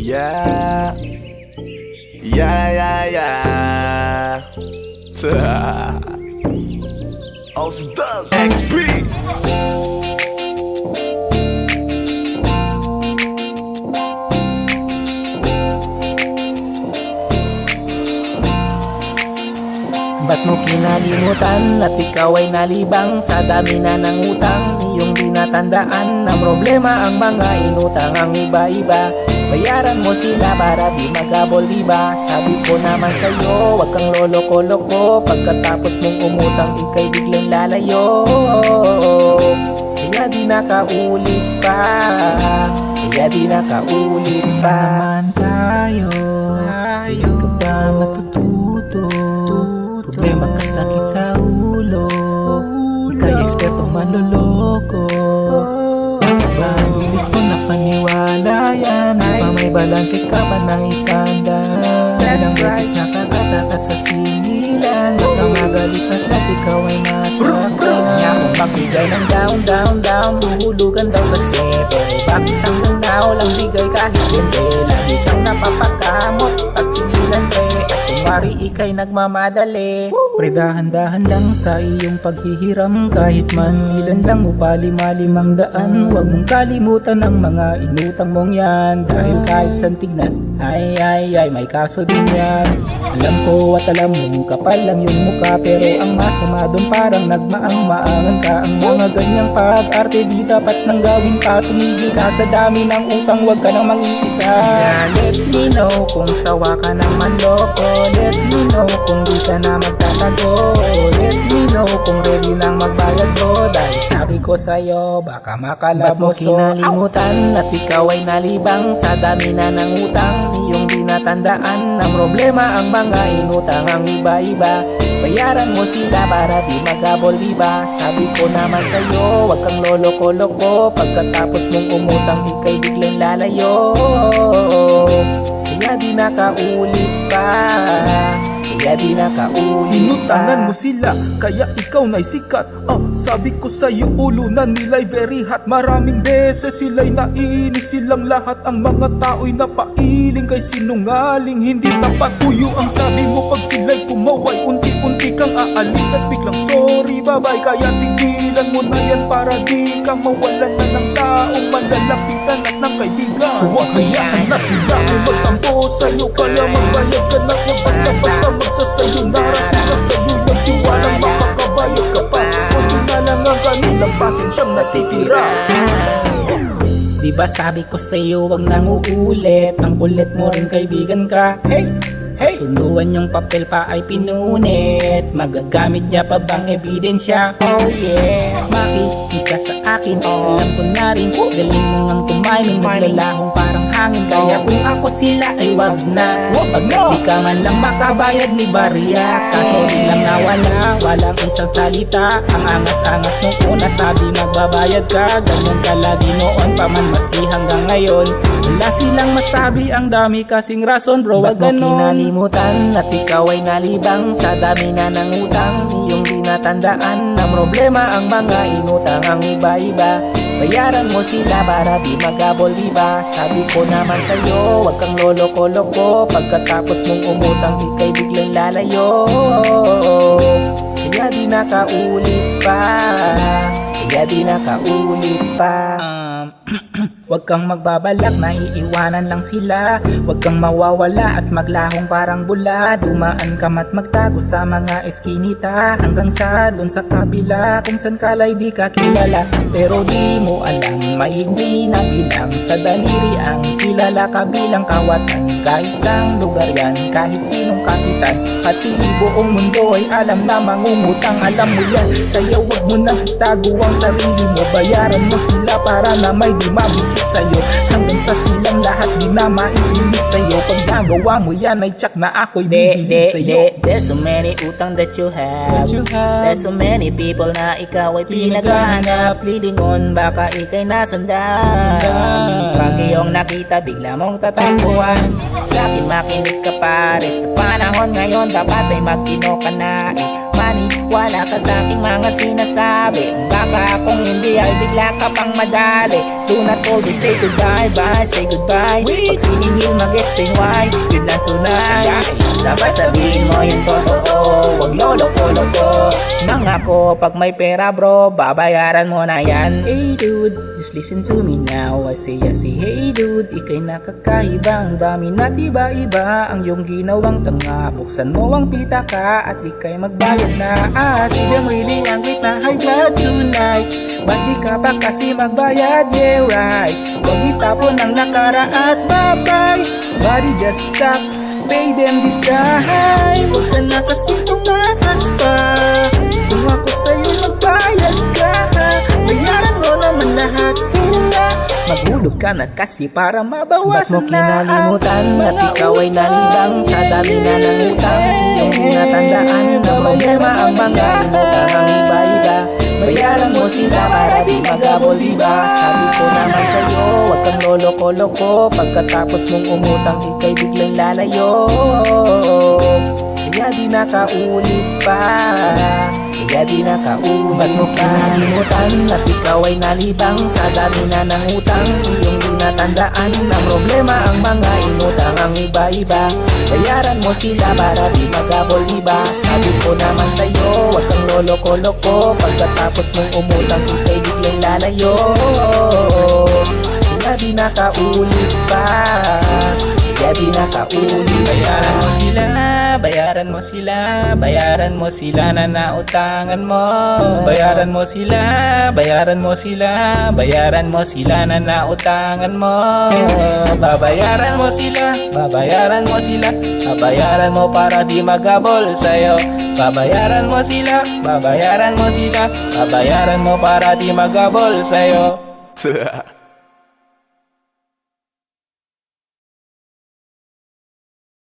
Yeah, yeah, yeah, yeah. Ausdog XP. Ba't mo kinalimutan at ikaw ay nalibang sa dami na ng utang? Iyong dinatandaan na problema ang mga inutang ang iba-iba. Bayaran mo sila para di magabol, diba? Sabi ko naman sa'yo, wag kang loloko-loko. Pagkatapos mong umutang, ika'y biglang lalayo. Kaya di nakaulit pa, kaya di nakaulit pa. Naman tayo, di ka ba matututo? Problema ka, sakit sa ulo, ika'y eksperto manloloko. Bakit ba ang bilis mo na paniwala yan? Di ba may balanse ka pa ng isang daan? Ilang beses nakakatakas sa singilan. Baka magalit na siya at ikaw ay masaktan. Niya kung magbigay ng down, tuhulugan daw kasi. Pero bakit hanggang now lang bigay kahit hindi? Lagi kang napapakamot pag singilan at kumari ika'y nagmamadali. Pre, dahan-dahan lang sa iyong paghihiram. Kahit man ilan lang o palima-limang daan, huwag mong kalimutan ang mga inutang mong yan. Dahil kahit saan tignan, ay may kaso din yan. Alam ko at alam mo, kapal lang yung mukha, pero ang masama doon parang nagmaang-maangan ka. Ang mga ganyang pag-arte di dapat nang gawin pa. Tumigil ka sa dami ng utang, huwag ka nang mang-iisa. Let me know kung sawa ka ng manloko. Let me know kung di ka na magtatago. Let me know kung ready nang magbayad mo. Dahil sabi ko sa'yo, baka makalabo. Ba't mo kinalimutan at ikaw ay nalibang sa dami na ng utang? Iyong dinatandaan na problema ang mga inutang ang iba-iba. Bayaran mo sila para di magabol, diba? Sabi ko naman sa'yo, wag kang loloko-loko. Pagkatapos mong umutang, ika'y biglang lalayo. Kaya di nakaulit pa, kaya di nakaulit pa. Inutangan mo sila, kaya ikaw na'y sikat. Sabi ko sa'yo, ulo na nila'y very hot. Maraming beses sila'y naiinis silang lahat. Ang mga tao'y napailing kay sinungaling. Hindi tapat tuyo ang sabi mo pag sila'y kumaway. Unti-unti kang aalis at biglang sorry, bye-bye. Kaya tigilan mo na yan para di ka mawalan na ng taong malalapitan at ng kaibigan. So hayaan na sila kung magtampo sa'yo. Kaya magbayad ka na basta magsasayo. Nara sila sa'yo ng tiwalang makakabayad ka pa. Kunti na lang ang kanilang pasensyang natitira. Diba sabi ko sa'yo, wag nang uulit. Ang kulit mo rin kaibigan ka. Hey! Sunduan yung papel pa ay pinunit. Magagamit niya pa bang ebidensya? Oh yeah, makinig ka sa akin. Alam ko na rin, galing mo nang tumiming. Naglalahong parang hangin. Kaya kung ako sila ay wag na. Di ka man lang makabayad ni Barya. Kaso lang nawala, walang isang salita. Ang angas-angas nung una, sabi magbabayad ka. Ganyan ka lagi noon pa man, maski hanggang ngayon. Wala silang masabi, ang dami kasing rason, bro. Wag ganon. Kalimutan at ikaw ay nalibang sa dami na ng utang. Iyong dinatandaan na problema ang mga inutang ang iba-iba. Bayaran mo sila para di magabol, diba? Sabi ko naman sa'yo, wag kang loloko-loko. Pagkatapos mong umutang, ika'y biglang lalayo. Kaya di nakaulit pa, kaya di nakaulit pa. Huwag kang magbabalak na iiwanan lang sila. Huwag kang mawawala at maglahong parang bula. Dumaan ka mat magtago sa mga eskinita, hanggang sa dun sa kabila kung san kalay di ka kilala. Pero di mo alam, may hindi na bilang sa daliri ang kilala ka bilang kawatan. Kahit sang lugar yan, kahit sinong kapitan, pati buong mundo ay alam na mangungutang. Alam mo yan, kaya huwag mo nang itago ang sarili mo. Bayaran mo sila para na may di mabisit sa'yo. Hanggang sa silang lahat di na maiinis sa'yo. Pag nagawa mo yan ay tsak na ako'y bibilid sa'yo. There's so many utang that you have. There's so many people na ikaw ay pinaghahanap. Lilingon baka ika'y nasundan. Pag iyong nakita bigla mong tatakbuhan. Sa akin makinig ka pare, sa panahon ngayon dapat ay magtino ka na. Maniwala ka sa aking mga sinasabi. Baka kung hindi ay bigla ka pang madali. do not always say goodbye, bye, say goodbye. Pag siningil mag-explain why, yun lang tunay. Dapat sabihin mo yung totoo, wag lolo-loko. Nangako pag may pera bro, babayaran mo na yan. Hey dude, just listen to me now. I say hey dude, ikay nakakaiba. Ang dami na iba-iba ang iyong ginawang tanga. Buksan mo ang pita ka at ikay magbayad na. See them really angry na high blood tonight. Ba't di ka pa kasi magbayad? Yeah right. Huwag itapon ang nakara at bye-bye. Body just stop, pay them this time. Huwag ka na kasi tumakas pa. Kung ako sa'yo magbayad ka, bayaran mo naman lahat sila. Maghulog ka na kasi para mabawasan na. Ba't mo kinalimutan at ikaw ay nalibang sa dami na ng utang? Yung tinatandaan na problema ang mga inutang ang iba-iba. Bayaran mo sila para di magabol, diba? Sabi ko naman sa'yo, huwag kang lolo-loko. Pagkatapos mong umutang, ikay biglang lalayo. Kaya di nakaulit pa, kaya di nakaulit. Ba't mo kinalimutan at ikaw ay nalibang sa dami na ng utang? Yung tinatandaan na problema ang mga inutang ang iba-iba. Bayaran mo sila para di magabol, diba? Sabi ko naman sa'yo, huwag kang lolo-loko. Pagkatapos mong umutang, ikay biglang lalayo. Kaya di nakaulit pa, kaya di nakaulit. Bayaran mo sila, bayaran mo sila, bayaran mo sila na nautangan mo. Bayaran mo sila, bayaran mo sila, bayaran mo sila na nautangan mo. Babayaran mo sila, babayaran mo sila, babayaran mo para di magabol sa'yo. Babayaran mo sila, babayaran mo sila, babayaran mo para di magabol sa'yo.